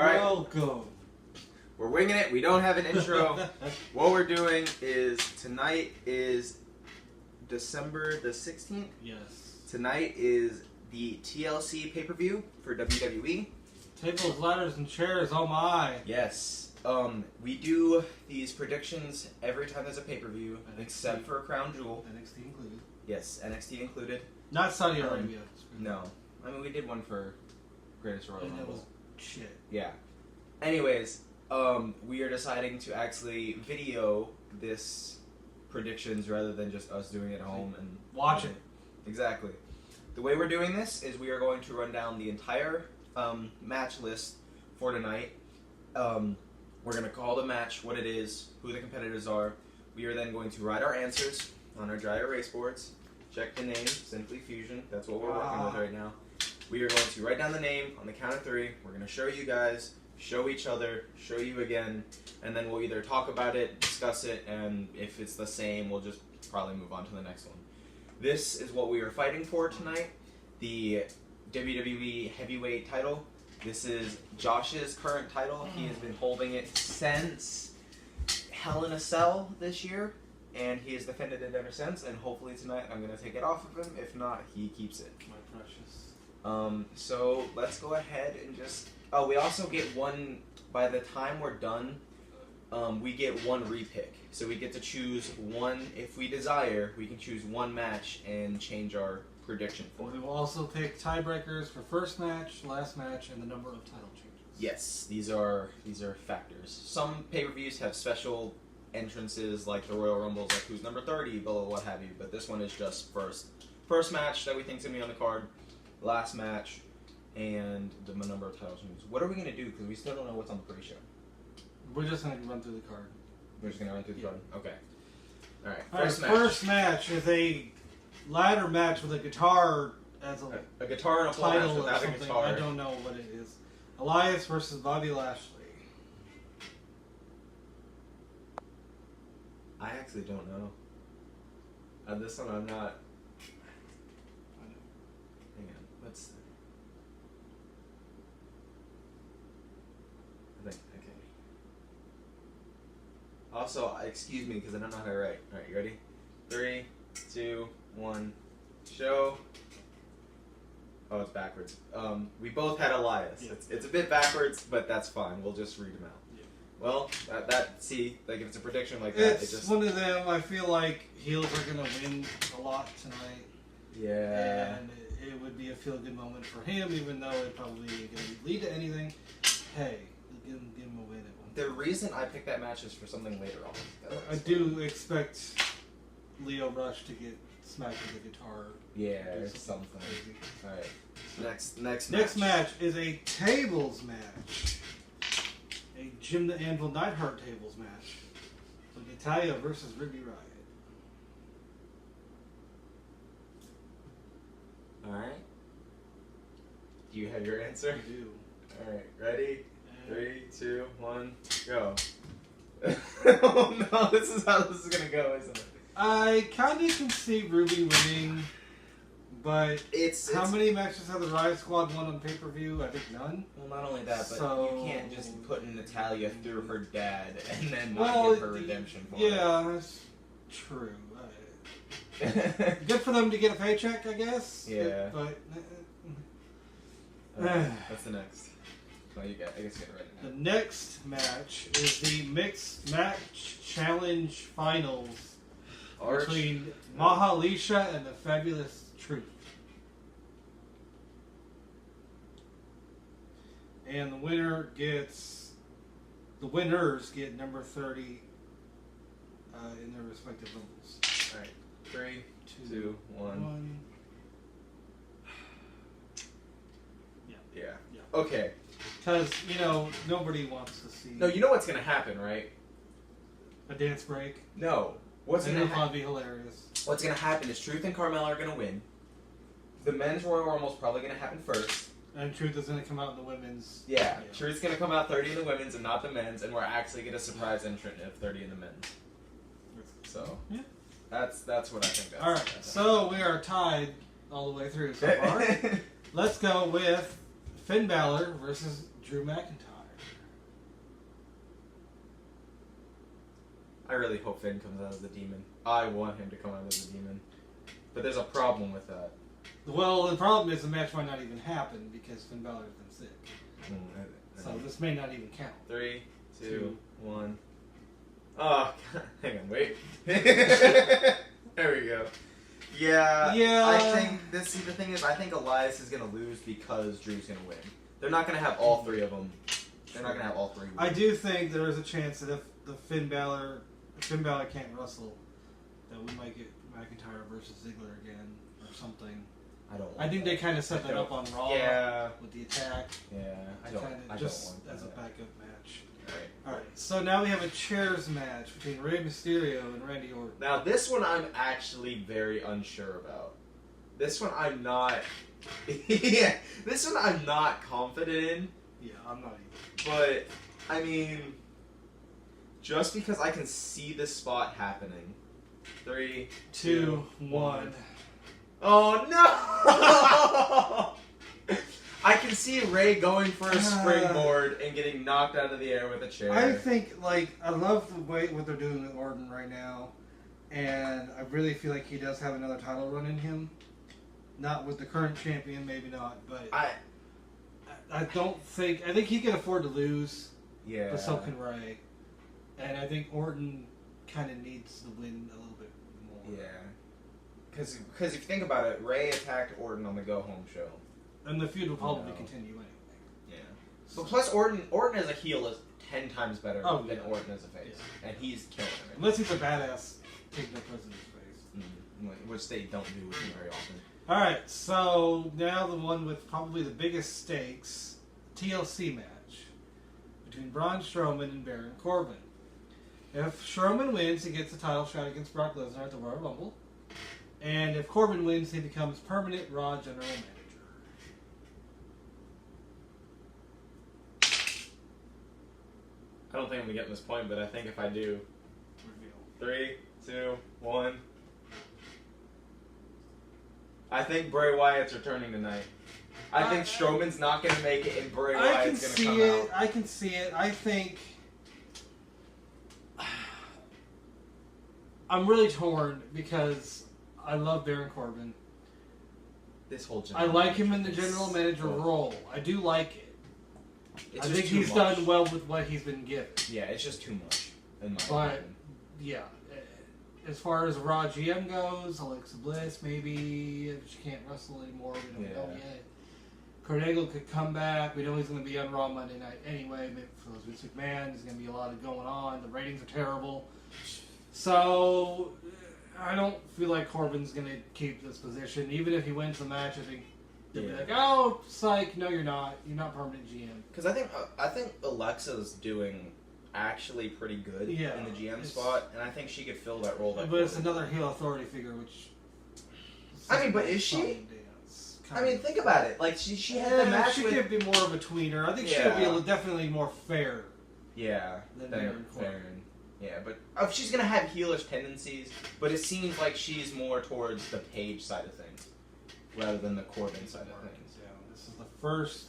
right. Welcome. We're winging it. We don't have an intro. What we're doing is tonight is December the 16th. Yes. Tonight is the TLC pay-per-view for WWE. Tables, ladders, and chairs. Oh my. Yes. We do these predictions every time there's a pay-per-view, except for Crown Jewel. NXT included. Yes, NXT included. Not Saudi Arabia. No. I mean, we did one for Greatest Royal And it Rumble. was shit. Yeah. Anyways, we are deciding to actually video this predictions rather than just us doing it at home and watch it. Exactly. The way we're doing this is we are going to run down the entire match list for tonight. We're going to call the match, what it is, who the competitors are. We are then going to write our answers on our dry erase boards. Check the name, Simply Fusion. That's what we're working with right now. We are going to write down the name on the count of 3. We're going to show you guys, show each other, show you again, and then we'll either talk about it, discuss it, and if it's the same, we'll just probably move on to the next one. This is what we are fighting for tonight, the WWE Heavyweight title. This is Josh's current title. He has been holding it since Hell in a Cell this year, and he has defended it ever since, and hopefully tonight I'm going to take it off of him. If not, he keeps it. My precious. So let's go ahead and just... Oh, we also get one... By the time we're done, we get one repick. So we get to choose one... If we desire, we can choose one match and change our prediction for it. We will also take tiebreakers for first match, last match, and the number of title changes. Yes, these are factors. Some pay-per-views have special entrances, like the Royal Rumbles, like who's number 30, blah, blah, what have you. But this one is just first match that we think is going to be on the card, last match, and the number of title changes. What are we going to do? Because we still don't know what's on the pre-show. We're just going to run through the card. We're just going to run through the card? Okay. All right, First match is a ladder match with a guitar as a guitar and a pole match title or without a something. guitar. I don't know what it is. Elias versus Bobby Lashley. I actually don't know. On this one, I'm not... Hang on, what's... I think, okay. Also, excuse me, because I don't know how to write. Alright, you ready? 3, 2, 1, show. Oh, it's backwards. We both had Elias. Yeah. It's a bit backwards, but that's fine. We'll just read them out. Yeah. Well, see, like if it's a prediction like that, It's it just... one of them. I feel like heels are going to win a lot tonight. Yeah. And it would be a feel-good moment for him, even though it probably ain't going to lead to anything. Hey, give him a win at one. The reason I picked that match is for something later on. I do expect Leo Rush to get smacked with a guitar. Yeah, Do or something. crazy. Alright. Next match is a tables match. A Jim the Anvil Neidhart tables match. So Natalia versus Ruby Riott. Alright. Do you have your answer? I do. Alright, ready? And 3, 2, 1, go. Oh no, this is how this is gonna go, isn't it? I kind of can see Ruby winning, but It's how many matches have the Riot Squad won on pay-per-view? I think none. Well, not only that, but So- you can't just put Natalia through her dad and then Well, not give her redemption for it. Yeah, that's true. Good for them to get a paycheck, I guess. Yeah. But What's the next? Oh, you got. I guess you got it right the now. next match is the Mixed Match Challenge Finals between Mahalisha and the Fabulous Truth. And the winners get number 30 in their respective levels. Alright. 3, 2, 1. Yeah. Okay. Because, nobody wants to see No, you know what's gonna happen, right? a dance break. No. What's And gonna it'll happen? probably be hilarious. What's gonna happen is Truth and Carmella are gonna win. The men's Royal Rumble is probably gonna happen first. And Truth is going to come out in the women's. Yeah. Truth's gonna come out 30 in the women's and not the men's, and we're actually gonna surprise entrant of 30 in the men's. So Yeah. that's what I think. That's, Alright, that's so we are tied all the way through so far. Let's go with Finn Balor versus Drew McIntyre. I really hope Finn comes out as the demon. I want him to come out as the demon. But there's a problem with that. Well, the problem is the match might not even happen because Finn Balor's been sick. So this may not even count. 3, 2, 1. Oh, God. Hang on, wait. There we go. Yeah. I think the thing is, I think Elias is gonna lose because Drew's gonna win. They're not gonna have all three of them. They're not gonna have all three. I do think there is a chance that if Finn Balor can't wrestle, that we might get McIntyre versus Ziggler again or something. I think they kind of set that up on Raw with the attack. Yeah. Just as a backup match. Alright, so now we have a chairs match between Rey Mysterio and Randy Orton. Now this one I'm actually very unsure about. This one I'm not yeah, this one I'm not confident in. Yeah, I'm not either. But I mean, just because I can see this spot happening. 3, 2, 1. Oh no! I can see Ray going for a springboard and getting knocked out of the air with a chair. I think, I love the way what they're doing with Orton right now, and I really feel like he does have another title run in him. Not with the current champion, maybe not, but I think he can afford to lose. Yeah. But so can Ray, and I think Orton kind of needs to win a little bit more. Yeah. Because if you think about it, Ray attacked Orton on the Go Home show. And the feud will probably continue anyway. Yeah. But plus, Orton as a heel is 10 times better than Orton as a face. Yeah. And he's killing it. Unless he's a badass, taking the president's face. Mm-hmm. Which they don't do with him very often. Alright, so now the one with probably the biggest stakes, TLC match between Braun Strowman and Baron Corbin. If Strowman wins, he gets the title shot against Brock Lesnar at the Royal Rumble. And if Corbin wins, he becomes permanent Raw General Manager. I don't think I'm going to get this point, but I think if I do... Reveal. 3, 2, 1... I think Bray Wyatt's returning tonight. I think Strowman's not going to make it, and Bray Wyatt's going to come out. I can see it. I think... I'm really torn because I love Baron Corbin. This whole I like him in the general manager role. I do like it. I think he's done well with what he's been given. Yeah, it's just too much, in my opinion. Yeah. As far as Raw GM goes, Alexa Bliss, maybe. She can't wrestle anymore. We don't know yet. Kurt Angle could come back. We know he's going to be on Raw Monday night anyway. Maybe for Vince McMahon, there's going to be a lot of going on. The ratings are terrible. So, I don't feel like Corbin's going to keep this position. Even if he wins the match, I think they'll be like, oh, psych, no you're not. You're not permanent GM. Because I think Alexa's doing actually pretty good in the GM spot, and I think she could fill that role. But it's another heel authority figure, which... I mean, but is she? I mean, think about it. Like, she had the match she could be more of a tweener. I think she would be definitely more fair. Yeah. Than Baron Corbin. Yeah, but she's going to have heelish tendencies, but it seems like she's more towards the Paige side of things, rather than the Corbin side of things. Yeah, this is the first...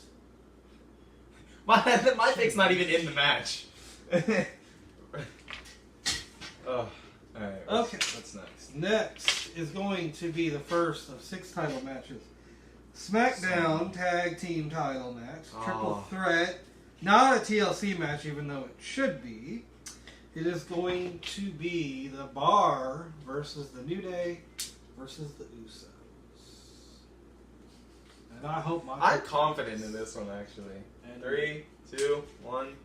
My pick's not even in the match. Oh, alright. Okay. What's next? Next is going to be the first of 6 title matches. SmackDown Tag Team Title match. Triple threat. Not a TLC match, even though it should be. It is going to be the Bar versus the New Day versus the Usos. And I hope I'm confident in this one, actually. 3, 2, 1.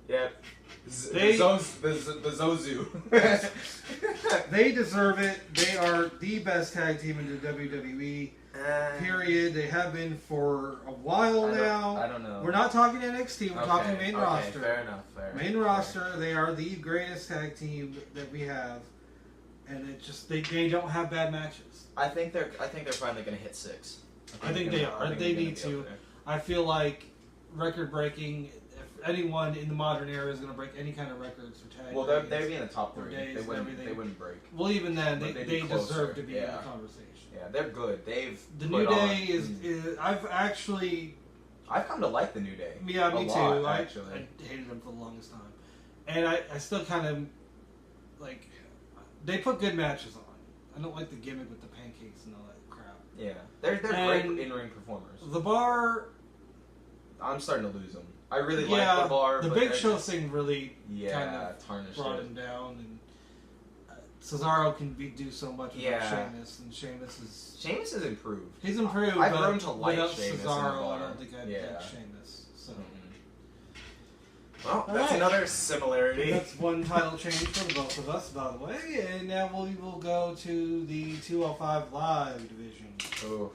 Yep. The Zozu. They deserve it. They are the best tag team in the WWE. Period. They have been for a while now. I don't know. We're not talking NXT. We're talking main roster. Fair enough. Main roster. They are the greatest tag team that we have, and it just they don't have bad matches. I think they're finally going to hit 6. I think they are. They need to. I feel like record breaking. If anyone in the modern era is going to break any kind of records for tag, well, they'd be in the top 3. They wouldn't break. Well, even then, they deserve to be in the conversation. Yeah, they're good. The New Day is I've come to like the New Day. Yeah, me too. I hated them for the longest time, and I still kind of like, they put good matches on. I don't like the gimmick with the pancakes and all that crap. Yeah, they're great in-ring performers. The Bar, I'm starting to lose them. I really like the Bar. The Big Show thing really kind of tarnished brought him down, and Cesaro can do so much without Sheamus, and Sheamus is improved. He's improved. I've grown to like Sheamus. Cesaro, I don't think I'd pick Sheamus. So. Well, that's another similarity. That's one title change for both of us, by the way. And now we will go to the 205 Live division. Oh.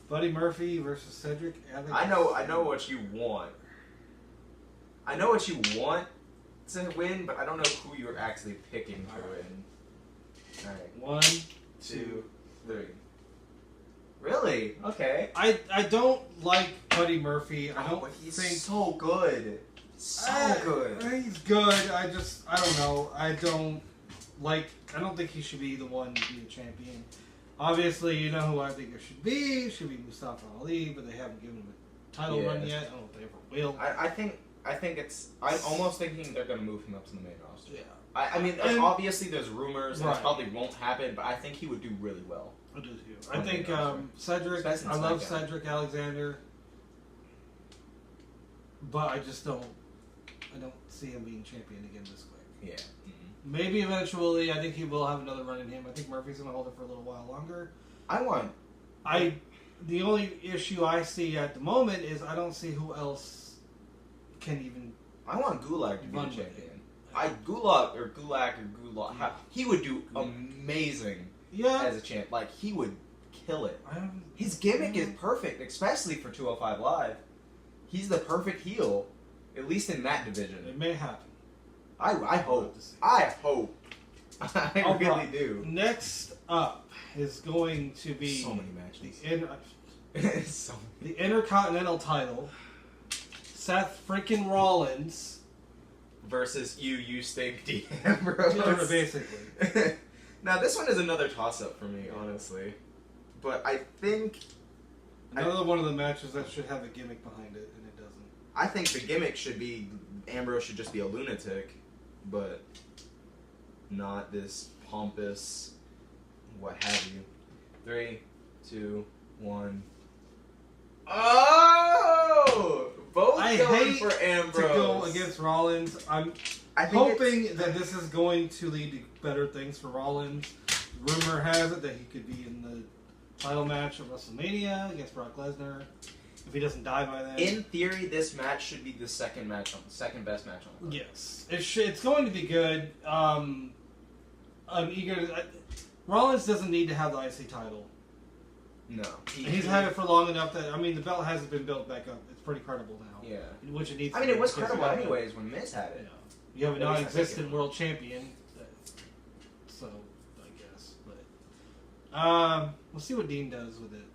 Buddy Murphy versus Cedric Alexander. I know what you want. I know what you want to win, but I don't know who you're actually picking to win. Alright. 1, 2, 3. Really? Okay. I don't like Buddy Murphy. I don't he's think so good. Good. He's good. I don't know. I don't think he should be the one to be the champion. Obviously, you know who I think it should be. It should be Mustafa Ali, but they haven't given him a title run yet. I don't know if they ever will. I think it's. I'm almost thinking they're going to move him up to the main roster. Yeah. I mean, obviously there's rumors, and it probably won't happen, but I think he would do really well. I do too. I think Cedric. I love Cedric Alexander, but I just don't. I don't see him being champion again this quick. Yeah. Maybe eventually. I think he will have another run in him. I think Murphy's going to hold it for a little while longer. The only issue I see at the moment is I don't see who else can even. I want Gulak to be the champion. Gulak. He would do amazing as a champ. Like, he would kill it. His gimmick is perfect, especially for 205 Live. He's the perfect heel, at least in that division. It may happen. I hope. I really do. Next up is going to be so many matches. The Intercontinental title. Seth freaking Rollins versus you stink Dean Ambrose. Basically. Now this one is another toss-up for me, honestly. But I think another one of the matches that should have a gimmick behind it, and it doesn't. I think the gimmick should be Ambrose should just be a lunatic, but not this pompous what have you. 3, 2, 1. Oh! Both going for Ambrose. To go against Rollins. I'm hoping that this is going to lead to better things for Rollins. Rumor has it that he could be in the title match at WrestleMania against Brock Lesnar if he doesn't die by then. In theory, this match should be the second best match on the card. Yes, it's going to be good. I'm eager. Rollins doesn't need to have the IC title. No, he's had it for long enough that the belt hasn't been built back up. It's pretty credible now. Yeah, which it needs. It was credible anyways when Miz had it. Yeah. You have a non-existent world champion, so I guess. But we'll see what Dean does with it.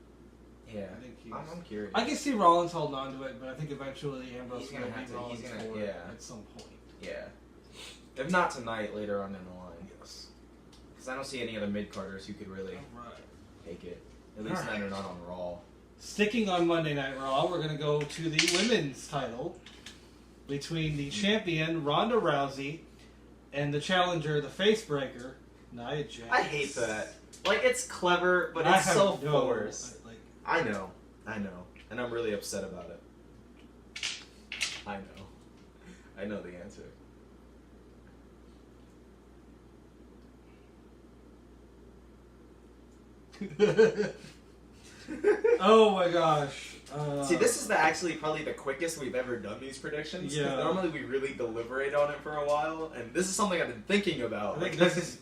Yeah, I'm curious. I can see Rollins holding on to it, but I think eventually Ambrose is going to beat Rollins at some point. Yeah, if not tonight, later on in the line. Yes, because I don't see any other mid-carders who could really take it. At least they're not on Raw. Sticking on Monday Night Raw, we're going to go to the women's title between the champion, Ronda Rousey, and the challenger, the face breaker, Nia Jax. I hate that. It's clever, but it's so forced. I know. And I'm really upset about it. I know the answer. Oh my gosh. See, this is actually probably the quickest we've ever done these predictions. Yeah. Normally we really deliberate on it for a while, and this is something I've been thinking about. I think this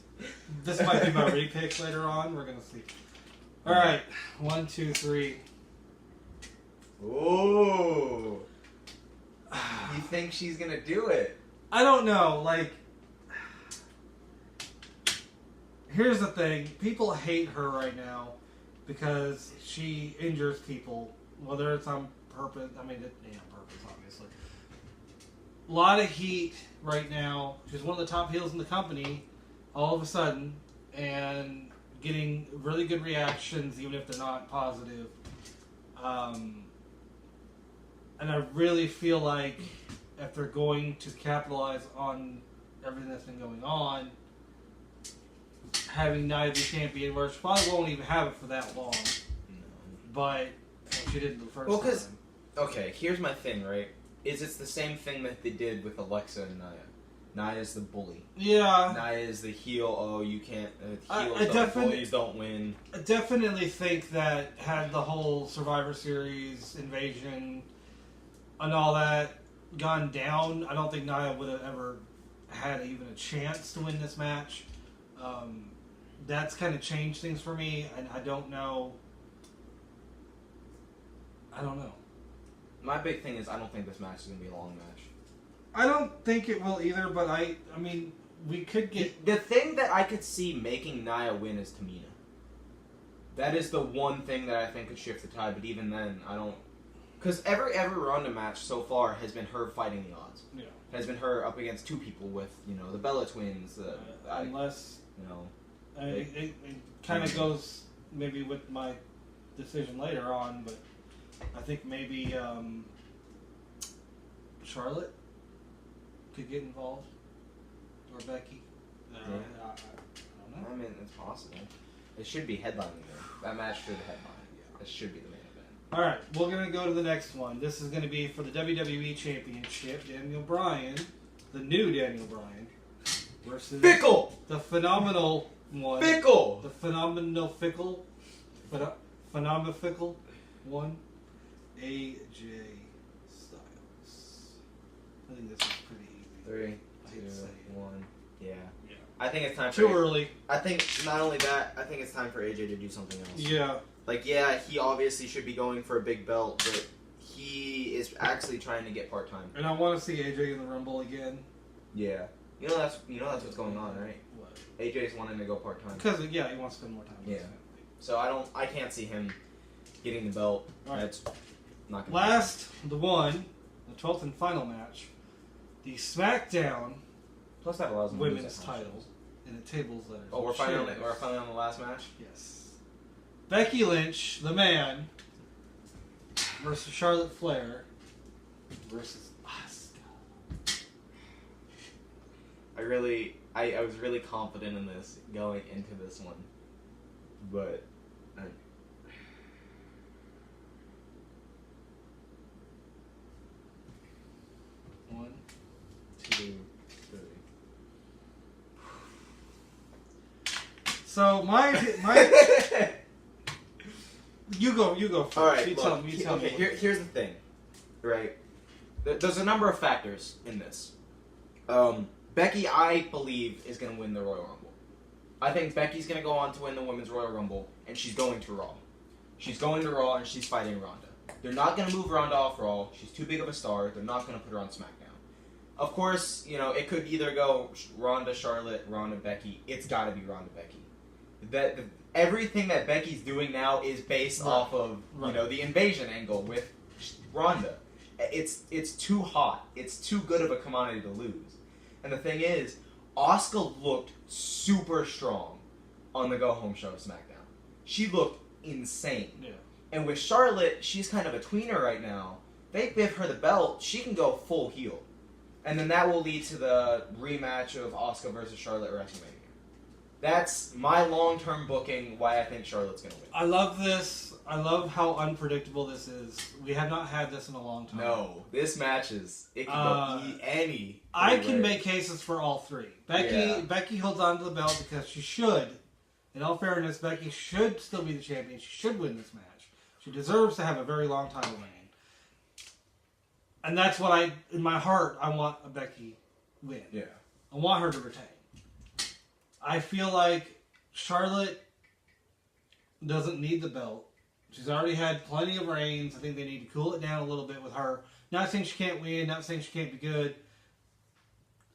might be my repick later on. We're gonna see. All right, 1, 2, 3. Ooh. You think she's gonna do it? I don't know. Here's the thing. People hate her right now because she injures people, whether it's on purpose. On purpose, obviously. A lot of heat right now. She's one of the top heels in the company, all of a sudden, and getting really good reactions, even if they're not positive. And I really feel like if they're going to capitalize on everything that's been going on, having Nia be champion, where she probably won't even have it for that long. No. But she did the first Well, because time. okay, here's my thing, right? It's the same thing that they did with Alexa and Nia. Nia's the bully. Yeah. Nia is the heel. Oh, you can't. Bullies don't win. I definitely think that had the whole Survivor Series invasion and all that gone down, I don't think Nia would have ever had even a chance to win this match. That's kind of changed things for me, and I don't know. My big thing is I don't think this match is going to be a long match. I don't think it will either, but I mean, we could get... The thing that I could see making Nia win is Tamina. That is the one thing that I think could shift the tide, but even then, I don't... Because every Ronda match so far has been her fighting the odds. Yeah. Has been her up against two people with, the Bella twins. Unless... it kind of goes maybe with my decision later on, but I think maybe Charlotte could get involved, or Becky. I don't know. I mean, it's possible. It should be headlining there. That match should headline. Yeah. It should be the main event. All right, we're gonna go to the next one. This is gonna be for the WWE Championship. Daniel Bryan, the new Daniel Bryan, versus Fickle, the phenomenal one. Fickle, the phenomenal fickle, phenomenal one, AJ Styles. I think this is pretty easy. 3, 2, 1. Yeah. I think it's time for Too early. I think not only that, I think it's time for AJ to do something else. Yeah. He obviously should be going for a big belt, but he is actually trying to get part-time. And I want to see AJ in the Rumble again. Yeah. That's what's going on, right? What? AJ's wanting to go part-time. Because he wants to spend more time with his family. So I can't see him getting the belt. All right. That's not gonna Last, the 12th and final match, the SmackDown Plus that allows him women's to title in the tables letters. Oh, we're finally on the last match? Yes. Becky Lynch, the man, versus Charlotte Flair versus Asuka. I was really confident in this going into this one. But 1, 2, 3. So my you go first. All right. You tell me. Here's the thing, right? There's a number of factors in this. Becky, I believe, is going to win the Royal Rumble. I think Becky's going to go on to win the Women's Royal Rumble, and she's going to Raw. She's going to Raw, and she's fighting Ronda. They're not going to move Ronda off Raw. She's too big of a star. They're not going to put her on SmackDown. Of course, it could either go Ronda, Charlotte, Ronda, Becky. It's got to be Ronda, Becky. Everything that Becky's doing now is based off of the invasion angle with Ronda. It's too hot. It's too good of a commodity to lose. And the thing is, Asuka looked super strong on the Go Home show of SmackDown. She looked insane. Yeah. And with Charlotte, she's kind of a tweener right now. They give her the belt, she can go full heel. And then that will lead to the rematch of Asuka versus Charlotte at WrestleMania. That's my long-term booking why I think Charlotte's going to win. I love this. I love how unpredictable this is. We have not had this in a long time. No, this match it can go any. I can make cases for all three. Becky holds on to the belt because she should. In all fairness, Becky should still be the champion. She should win this match. She deserves to have a very long title reign. And that's what in my heart, I want a Becky win. Yeah. I want her to retain. I feel like Charlotte doesn't need the belt. She's already had plenty of reigns. I think they need to cool it down a little bit with her. Not saying she can't win, not saying she can't be good.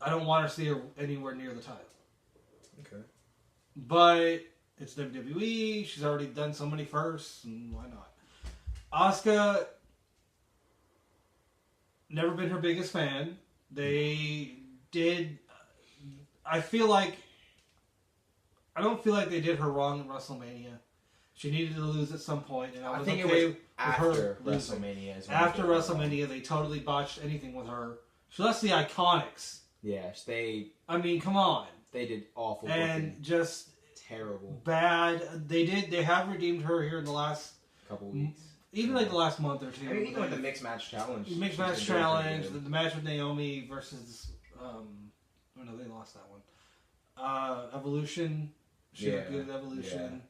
I don't want her to see her anywhere near the title. Okay. But it's WWE. She's already done so many firsts, and why not? Asuka, never been her biggest fan. They did... I don't feel like they did her wrong at WrestleMania. She needed to lose at some point, and I think it was after WrestleMania. After WrestleMania, they totally botched anything with her. She lost the Iconics. Yeah, I mean, come on. They did awful. And booking. just terrible. Bad. They have redeemed her here in the last couple weeks. Even like the last month or two. I mean, even with the mixed match challenge. Mixed match challenge, the match with Naomi versus, no, they lost that one. Evolution. She looked good at Evolution.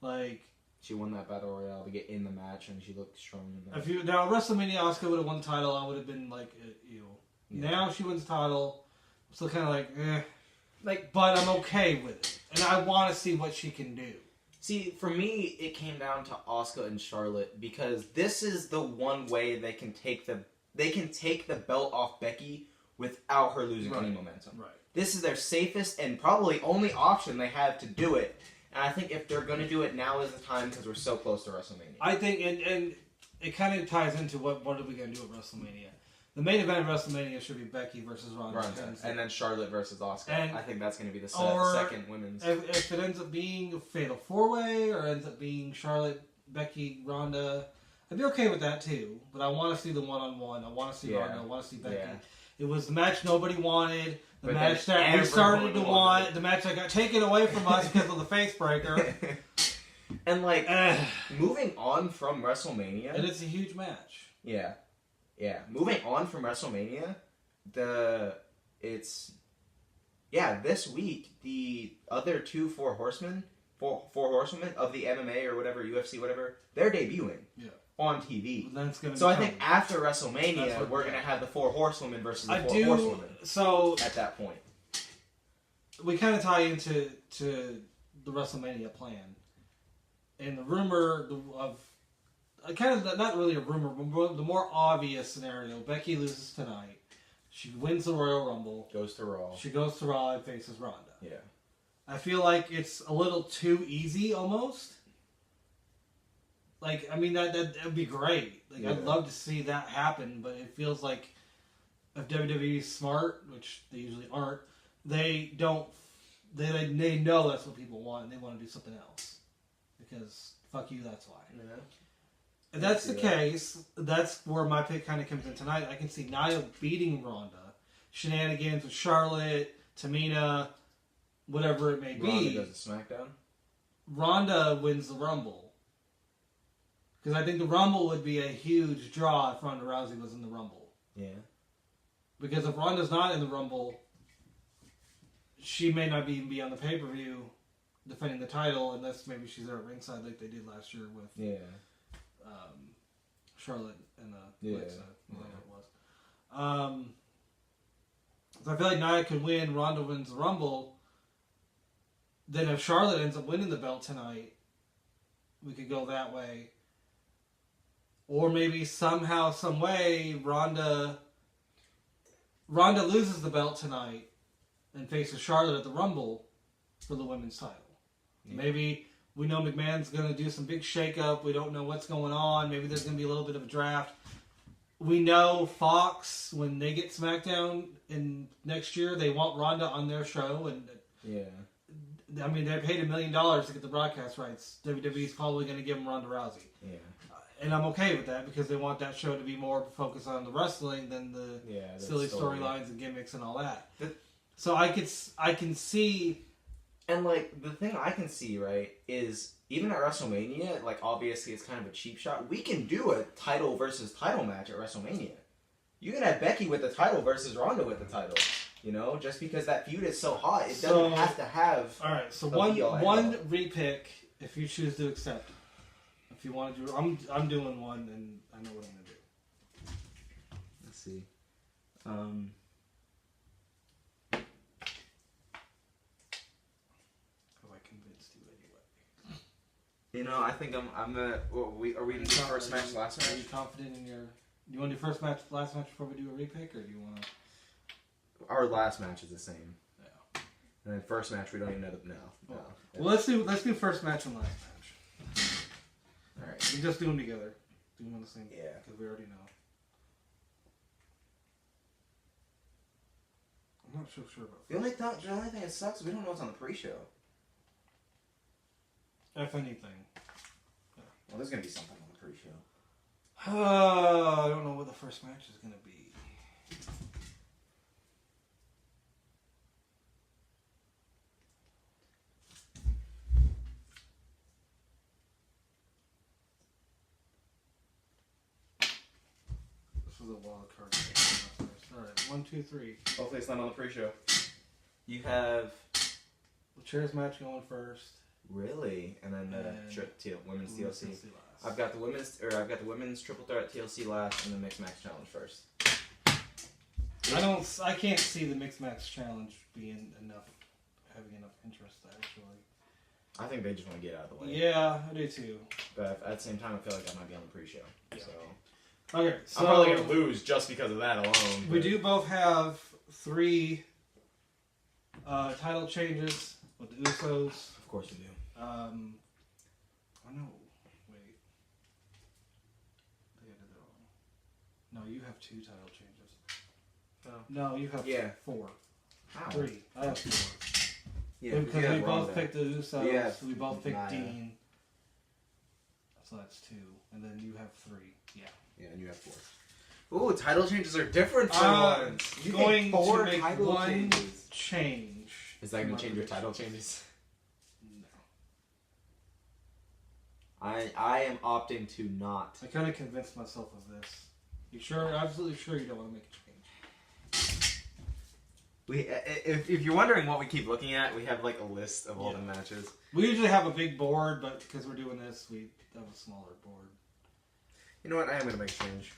Yeah. Like, she won that battle royale to get in the match, and she looked strong in that. If now WrestleMania, Asuka would have won the title, I would have been like, ew. Yeah. Now she wins the title, I'm still kind of like, eh. Like, but I'm okay with it, and I want to see what she can do. See, for me, it came down to Asuka and Charlotte because this is the one way they can take the belt off Becky without her losing any momentum. Right. This is their safest and probably only option they have to do it. And I think if they're going to do it, now is the time because we're so close to WrestleMania. I think, and it kind of ties into what are we going to do at WrestleMania. The main event of WrestleMania should be Becky versus Ronda. And then Charlotte versus Asuka. And I think that's going to be the second women's. If it ends up being a fatal 4-way or ends up being Charlotte, Becky, Ronda, I'd be okay with that too. But I want to see the one-on-one. I want to see Ronda. I want to see Becky. Yeah. It was the match nobody wanted. The match that we started to want. The match that got taken away from us because of the face breaker. And like, moving on from WrestleMania. And it's a huge match. Yeah. Yeah, moving on from WrestleMania, this week, the other four horsemen of the MMA or whatever, UFC, whatever, they're debuting on TV. I think after WrestleMania, we're going to have the 4 horsewomen versus the 4 horsewomen. So at that point, we kind of tie into the WrestleMania plan. And the rumor of... kind of not really a rumor, but the more obvious scenario: Becky loses tonight, she wins the Royal Rumble, goes to Raw. She goes to Raw and faces Ronda. Yeah, I feel like it's a little too easy, almost. Like, I mean, that would be great. Like, I'd love to see that happen, but it feels like if WWE's smart, which they usually aren't, they don't. They know that's what people want, and they want to do something else because fuck you. That's why. Yeah. If that's the case, that's where my pick kind of comes in tonight. I can see Nia beating Ronda. Shenanigans with Charlotte, Tamina, whatever it may be. Ronda does a SmackDown? Ronda wins the Rumble. Because I think the Rumble would be a huge draw if Ronda Rousey was in the Rumble. Yeah. Because if Ronda's not in the Rumble, she may not even be on the pay-per-view defending the title unless maybe she's there at ringside like they did last year with... Charlotte and whatever it was. So I feel like Nia could win, Ronda wins the Rumble. Then if Charlotte ends up winning the belt tonight, we could go that way. Or maybe somehow, some way, Ronda loses the belt tonight and faces Charlotte at the Rumble for the women's title. Yeah. Maybe... We know McMahon's going to do some big shakeup. We don't know what's going on. Maybe there's going to be a little bit of a draft. We know Fox, when they get SmackDown in next year, they want Ronda on their show. And I mean, they paid $1 million to get the broadcast rights. WWE's probably going to give them Ronda Rousey. Yeah. And I'm okay with that because they want that show to be more focused on the wrestling than the silly storylines and gimmicks and all that. So I can see... And, like, the thing I can see, right, is even at WrestleMania, like, obviously it's kind of a cheap shot. We can do a title versus title match at WrestleMania. You can have Becky with the title versus Ronda with the title. You know, just because that feud is so hot, it doesn't have to have... All right, so one repick, if you choose to accept. If you want to do... I'm doing one, and I know what I'm going to do. Let's see. You know, I think I'm gonna... are we going to do first match, last match? Are you confident in your... Do you want to do first match, last match before we do a repick, or do you want to... Our last match is the same. Yeah. And then first match, we don't even know the... No. Well, let's do first match and last match. Alright. We just do them together. Do them on the same... Yeah. Because we already know. I'm not so sure about... The only thing that sucks is we don't know what's on the pre-show. If anything. Yeah. Well, there's going to be something on the pre-show. I don't know what the first match is going to be. the wild card? Alright, 1, 2, 3. Hopefully it's not on the pre-show. You have... The chairs match going first. Really? And then women's TLC. last. I've got the women's triple threat TLC last, and the mixed match challenge first. I can't see the mixed match challenge being having enough interest actually. I think they just want to get out of the way. Yeah, I do too. But at the same time, I feel like I might be on the pre-show. Yeah. So Okay, so I'm probably gonna lose just because of that alone. We do both have 3 title changes with the Usos. Of course we do. Oh no, wait. They did it wrong. No, you have 2 title changes. Oh. No, you have 4. Ow. 3. I have 4. Yeah, Because we both picked the Usos. Yeah, We both picked Nia. Dean. So that's 2. And then you have 3. Yeah. Yeah, and you have 4. Ooh, title changes are different for once. You going get 4 to make title one changes. change. Is that going to change your title changes? No. I am opting to not. I kind of convinced myself of this. You sure? Absolutely sure you don't want to make a change. If you're wondering what we keep looking at, we have like a list of all the matches. We usually have a big board, but because we're doing this, we have a smaller board. You know what? I am going to make a change.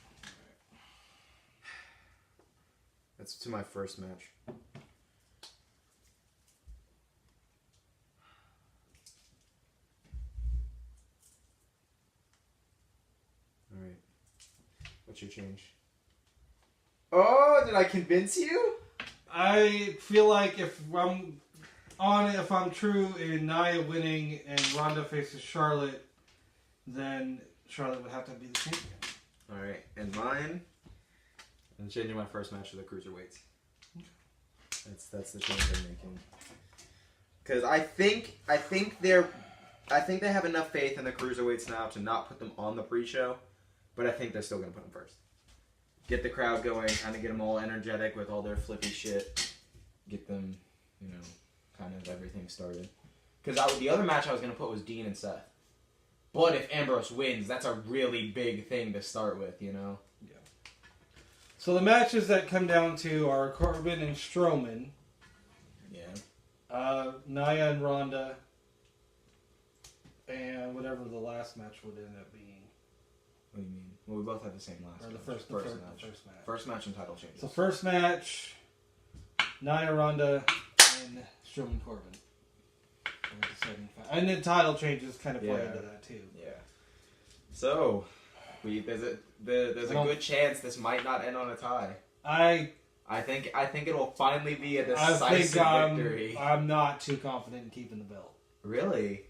That's to my first match. Alright. What's your change? Oh, did I convince you? I feel like if I'm true in Nia winning and Ronda faces Charlotte, then Charlotte would have to be the champion. Alright, and mine, I'm changing my first match to the cruiserweights. That's the change I'm making. Because I think they have enough faith in the cruiserweights now to not put them on the pre-show, but I think they're still going to put them first. Get the crowd going, kind of get them all energetic with all their flippy shit. Get them, kind of everything started. Because the other match I was going to put was Dean and Seth. But if Ambrose wins, that's a really big thing to start with, Yeah. So the matches that come down to are Corbin and Strowman. Yeah. Nia and Ronda. And whatever the last match would end up being. What do you mean? Well, we both had the same last Or the match. first match. First match and title changes. So first match, Nia, Ronda, and Strowman Corbin. And then title changes kind of play into that too. Yeah. So, there's a good chance this might not end on a tie. I think it will finally be a decisive victory. I'm not too confident in keeping the belt. Really?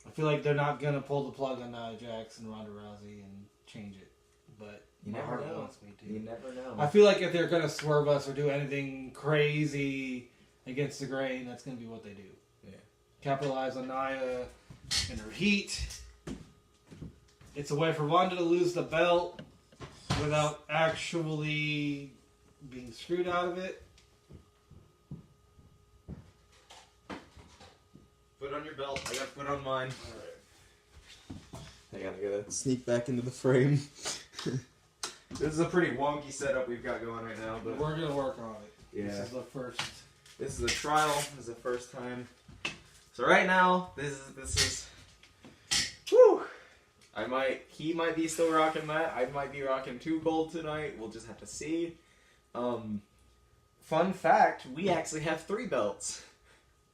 I feel like they're not gonna pull the plug on Nia Jax and Ronda Rousey and change it. But you my never heart know. wants me to. You never know. I feel like if they're gonna swerve us or do anything crazy against the grain, that's gonna be what they do. Yeah. Capitalize on Nia and her heat. It's a way for Ronda to lose the belt without actually being screwed out of it. Put on your belt. I gotta put on mine. Alright. I gotta sneak back into the frame. This is a pretty wonky setup we've got going right now, but we're gonna work on it. Yeah. This is the first. This is a trial. This is the first time. So right now, this is. Whew. He might be still rocking that. I might be rocking 2 gold tonight. We'll just have to see. Fun fact: we actually have 3 belts.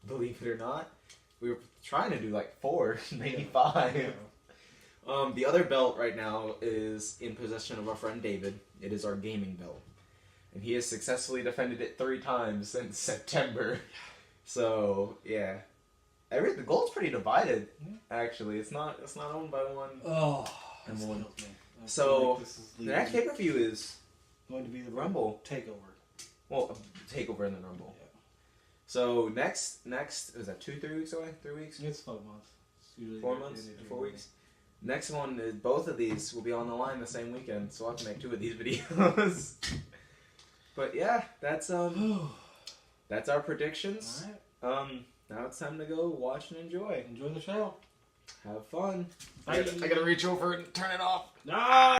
Believe it or not, we were trying to do like 4, maybe 5. Yeah. The other belt right now is in possession of our friend David. It is our gaming belt, and he has successfully defended it 3 times since September. So yeah. The gold's pretty divided, actually. It's not owned by one. Oh, and this one. kills me. So the next pay-per-view is going to be the Rumble takeover. Well, takeover in the Rumble. Yeah. So next is that 2-3 weeks away? 3 weeks? It's 4 months. It's usually 4 months? 4 weeks? Next one is both of these will be on the line the same weekend, so I'll have to make 2 of these videos. But yeah, that's our predictions. All right. Now it's time to go watch and enjoy. Enjoy the show. Have fun. Bye. I gotta reach over and turn it off. Ah!